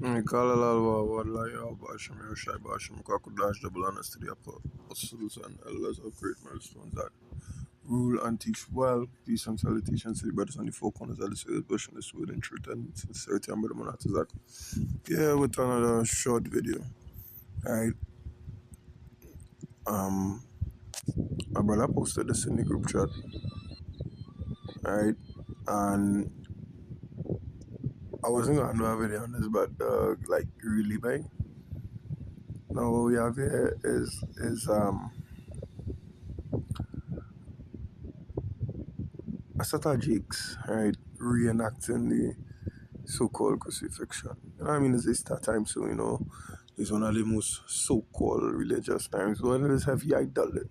Kalala Wadlaya Basham Yoshai Basham Kakudash double honors to the apostles and elders of great milestones that rule and teach well, peace and salutation to the brothers on the four corners of this earth, pushing this word in truth and sincerity and brother Manatazak. Yeah, with another short video. Right. My brother posted this in the group chat. Right. And I wasn't gonna do a video on this, but like really big. Now what we have here is a set of jigs, right, reenacting the so-called crucifixion. You know what I mean? It's Easter time, so you know it's one of the most so-called religious times. One of those heavy idolatry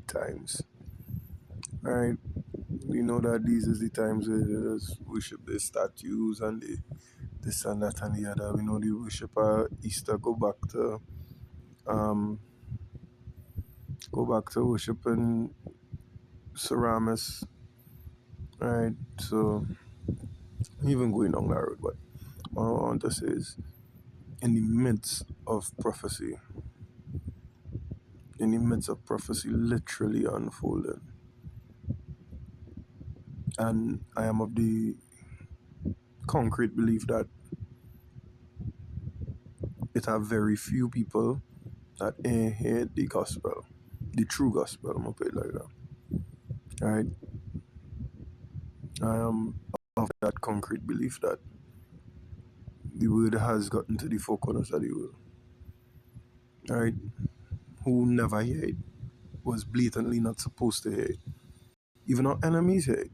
times, right? We know that these is the times where they just worship the statues and the this and that and the other. We know the worship of Easter um go back to worshiping Ceramus, right? So even going down that road, but what I want to say is in the midst of prophecy, literally unfolding. And I am of the concrete belief that it have very few people that ain't hear the gospel, the true gospel, I'm gonna put it like that. Right? I am of that concrete belief that the word has gotten to the four corners of the world. Right? Who never hear it was blatantly not supposed to hear it. Even our enemies hear it.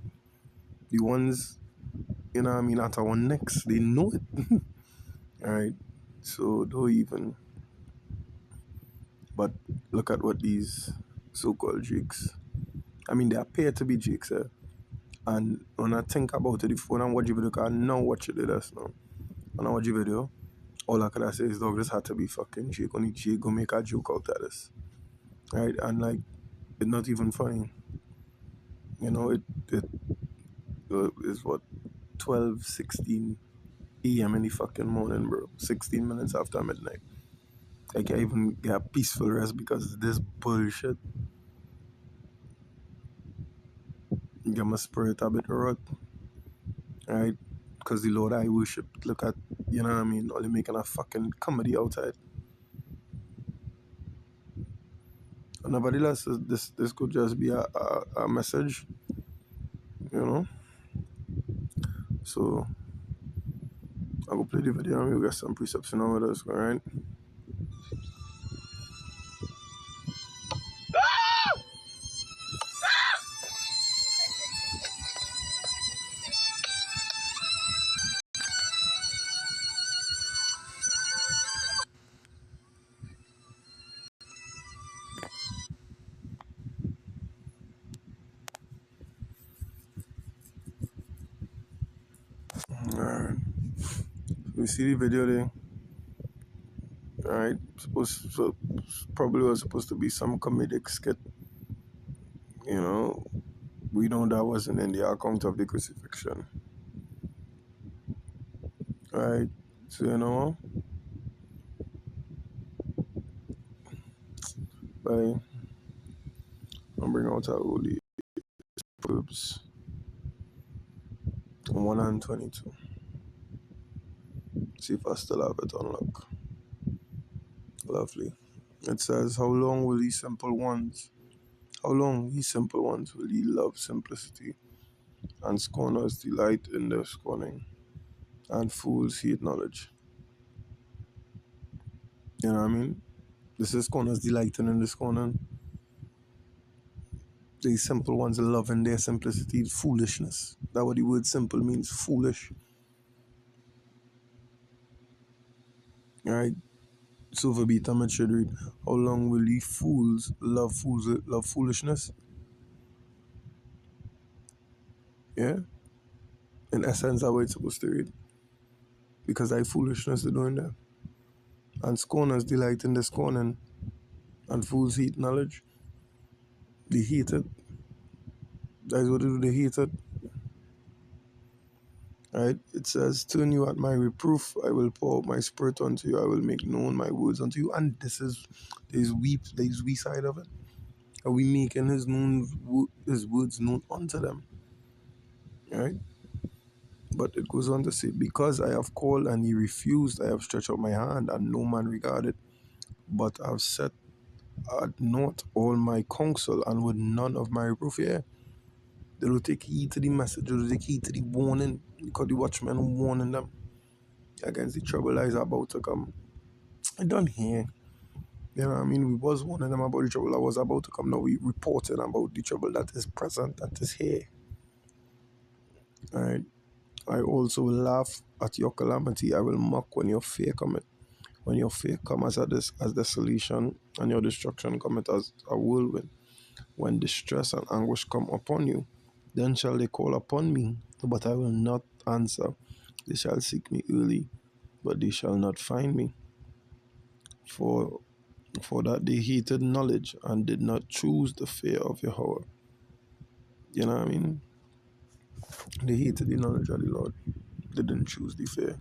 The ones, you know what I mean, at our necks, they know it. Right? So don't even. But look at what these so-called jigs. I mean, they appear to be jigs, eh? And when I think about it, if when I watch the video, because I know what you did us now. When I watch the video, all I could say is, dog, this had to be fucking jig. Only jig gonna make a joke out of this. Right? And like, it's not even funny. You know, it is what, 12:16 a.m. in the fucking morning, bro. 16 minutes after midnight. I can't even get a peaceful rest because of this bullshit. Get my spirit a bit rot, right? Because the Lord I worship, look at, you know what I mean, only making a fucking comedy outside. And nevertheless, this could just be a message, you know? So, I will play the video and we'll get some precepts in with us, alright? Alright. We see the video there. Alright. Probably was supposed to be some comedic skit. You know, we know that wasn't in the account of the crucifixion. Right? So, you know, I'm bring out our holy Proverbs 1 and 22. See if I still have it unlocked. Lovely. It says, how long, ye simple ones, will ye love simplicity, and scorners delight in their scorning, and fools hate knowledge? You know what I mean? This is scorners delighting in the scorning. These simple ones loving their simplicity, foolishness. That's what the word simple means, foolish. Alright? So verbatim it should read, how long will ye fools love foolishness? Yeah? In essence, that's what it's supposed to read. Because thy foolishness they're doing that. And scorners delight in the scorning, and fools hate knowledge. They hate it. That is what they do, they hate it. Right? It says, turn you at my reproof, I will pour out my spirit unto you, I will make known my words unto you. And this is there's we side of it. Are we making his words known unto them? Right? But it goes on to say, because I have called and he refused, I have stretched out my hand and no man regarded, but I have set at naught all my counsel and with none of my reproof. Yeah. They will take heed to the message, they will take heed to the warning, because the watchmen warning them against the trouble that is about to come. I don't hear. You know what I mean? We was warning them about the trouble that was about to come. Now we reporting about the trouble that is present, that is here. Alright. I also will laugh at your calamity. I will mock when your fear cometh. When your fear comes as desolation, and your destruction cometh as a whirlwind. When distress and anguish come upon you, then shall they call upon me, but I will not answer. They shall seek me early, but they shall not find me. For that they hated knowledge and did not choose the fear of Yahweh. You know what I mean? They hated the knowledge of the Lord. They didn't choose the fear.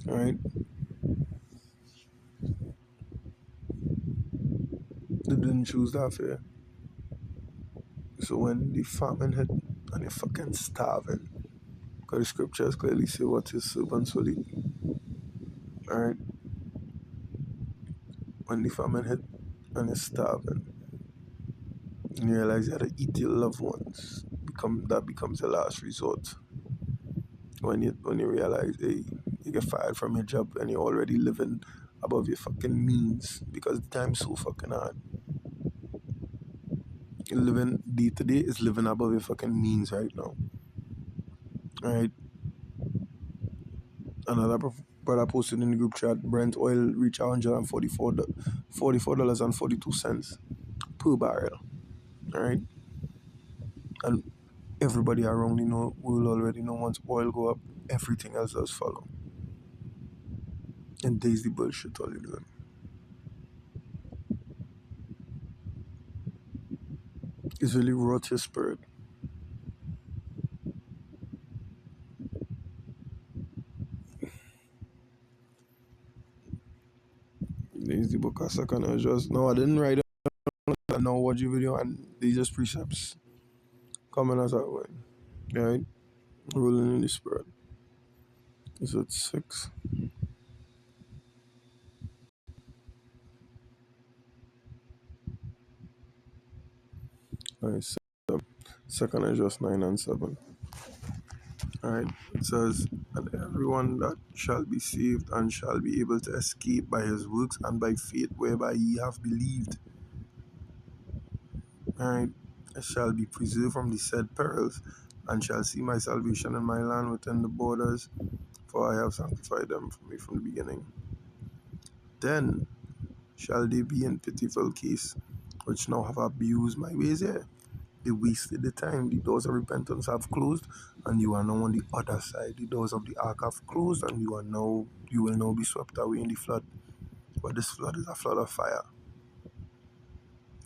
Alright? They didn't choose that fear. So when the famine hit and you're fucking starving, because the scriptures clearly say what his servants will eat. Alright? When the famine hit and you're starving, and you realize you have to eat your loved ones, that becomes the last resort. When you realize, hey, you get fired from your job and you're already living above your fucking means because the time's so fucking hard. You're living day to day is living above your fucking means right now. Right? Another brother posted in the group chat, Brent oil reached $144.42 per barrel. Right? And everybody around will already know once oil go up, everything else does follow. And there's the bullshit all you doing. It's really rot your spirit. There's the book of second I just no, I didn't write it. I now watch the video and these just precepts coming as I went. Right? Rolling in the spirit. Is it 6? Alright, second is just 9 and 7. Alright, it says, and everyone that shall be saved and shall be able to escape by his works and by faith whereby ye have believed. Alright, shall be preserved from the said perils, and shall see my salvation in my land within the borders, for I have sanctified them for me from the beginning. Then shall they be in pitiful case, which now have abused my ways here. They wasted the time, the doors of repentance have closed, and you are now on the other side. The doors of the ark have closed, and you will now be swept away in the flood. But this flood is a flood of fire.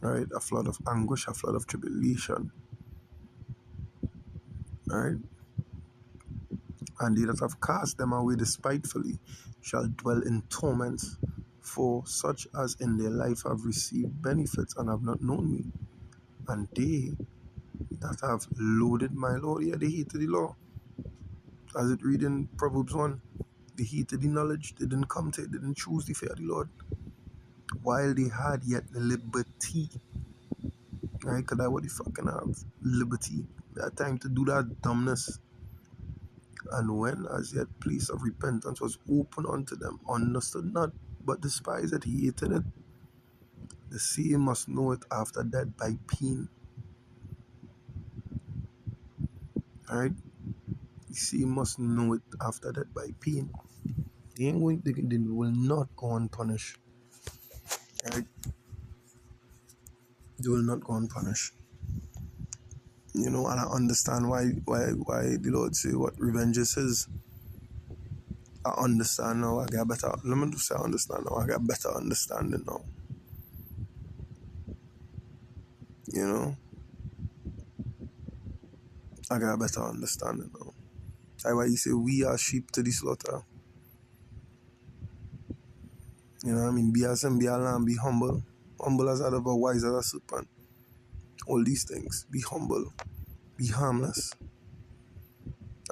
Right? A flood of anguish, a flood of tribulation. Right? And they that have cast them away despitefully shall dwell in torments, for such as in their life have received benefits and have not known me. And they that have loaded my law, yeah, they hated the law. As it read in Proverbs 1, they hated the knowledge, they didn't come to it, they didn't choose the fear of the Lord. While they had yet liberty, right? Because that's what they fucking have, liberty. They had time to do that dumbness. And when as yet place of repentance was open unto them, understood not, but despised it, he hated it. The same must know it after death by pain. Alright? The same must know it after death by pain. They will not go unpunished. Right? They will not go unpunished. And I understand why the Lord say what revenge is his. I understand now. I got better. Let me just say I understand now. I got better understanding now. You know, I got better understanding now. That's why he say we are sheep to the slaughter. You know what I mean? Be as him, be a lamb, be humble. Humble as a dove, wise as a serpent. All these things. Be humble. Be harmless.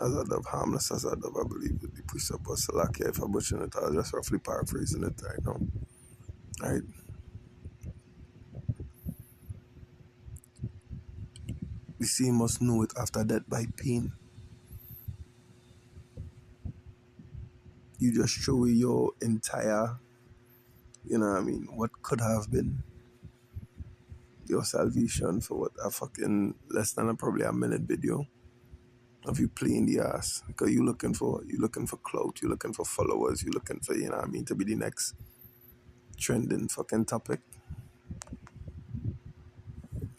As a dove, harmless as a dove, I believe the precept was Salakia. If I'm butchering it, I'm just roughly paraphrasing it right now. Right? The same must know it after death by pain. You just show away your entire, you know what I mean, what could have been your salvation for what a fucking less than probably a minute video of you playing the ass. Because you looking for clout, you looking for followers, you looking for, you know what I mean, to be the next trending fucking topic.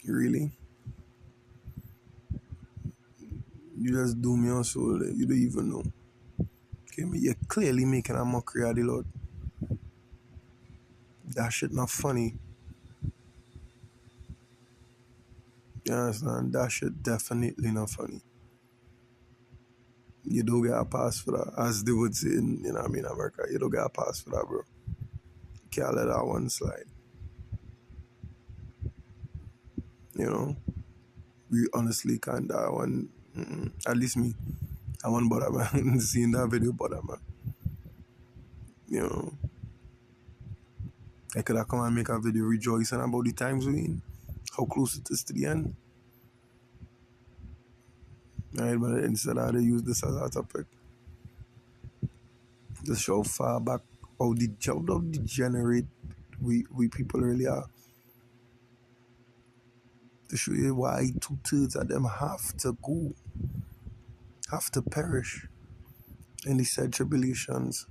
You really? You just do me on soul. You don't even know. Okay, you're clearly making a mockery of the Lord. That shit not funny. You understand? That shit definitely not funny. You don't get a pass for that. As they would say in, you know what I mean, America, you don't get a pass for that, bro. You can't let that one slide. You know? We honestly can't that one. At least me. I won't bother, man. Seeing that video bother, man. You know? I could have come and make a video rejoicing about the times we in. How close it is to the end. Right, but instead I use this as a topic. Just show far back how degenerate we people really are. To show you why 2/3 of them have to go, have to perish in the said tribulations.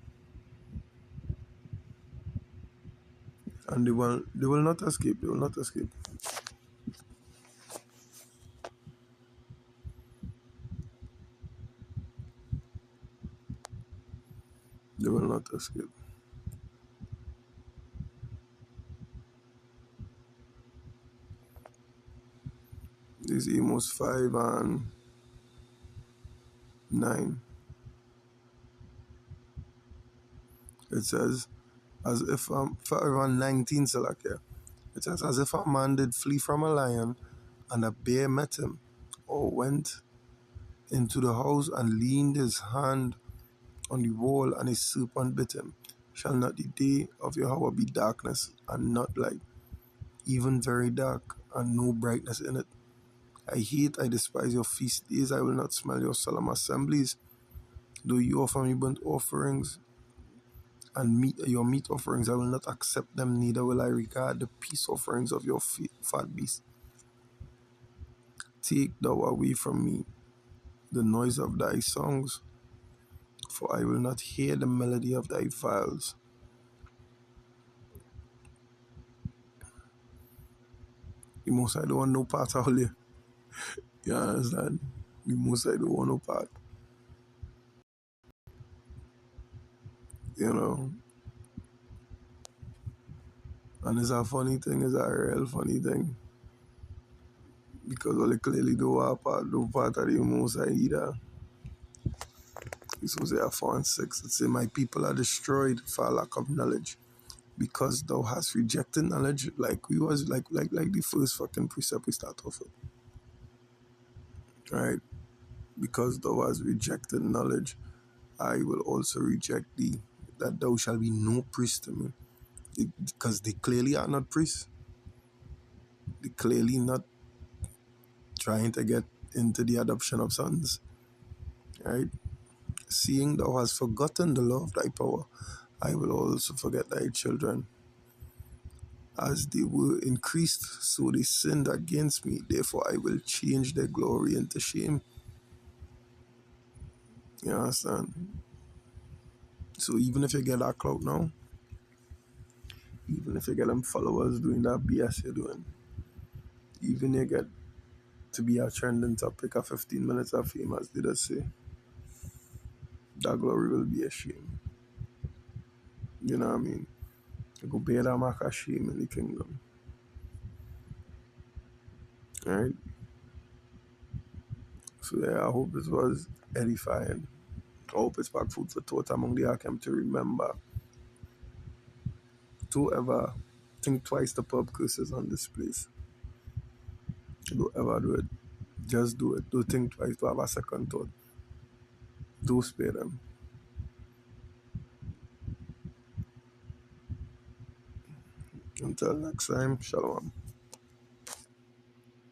And they will not escape, they will not escape. They will not escape. This is Amos 5 and 9. It says, as if 5 and 19 Salakia. It says, as if a man did flee from a lion, and a bear met him, or went into the house and leaned his hand on the wall, and a serpent bit him. Shall not the day of Yahweh be darkness, and not light, even very dark, and no brightness in it? I despise your feast days. I will not smell your solemn assemblies. Though you offer me burnt offerings and your meat offerings, I will not accept them, neither will I regard the peace offerings of your fat beasts. Take thou away from me the noise of thy songs, for I will not hear the melody of thy viols. The most I don't want no part of you. You understand? The most I don't want no part. You know? And it's a funny thing, it's a real funny thing. Because all clearly do no part of the most I either. This was there 4 and 6. It say, my people are destroyed for lack of knowledge. Because thou hast rejected knowledge, like we was like the first fucking precept we start off with. Right? Because thou hast rejected knowledge, I will also reject thee, that thou shalt be no priest to me. Because they clearly are not priests. They clearly not trying to get into the adoption of sons. Right? Seeing thou hast forgotten the law of thy power, I will also forget thy children. As they were increased, so they sinned against me. Therefore I will change their glory into shame. You understand? So even if you get that clout now, even if you get them followers doing that BS you're doing, even you get to be a trending topic of 15 minutes of fame, as they just say, that glory will be a shame. You know what I mean? You go bear that mark of shame in the kingdom. Alright? So yeah, I hope this was edifying. I hope it's packed food for thought among the Arkham to remember to ever think twice the pub curses on this place. Don't ever do it. Just do it. Don't think twice to have a second thought. Do spare them. Until next time, shalom.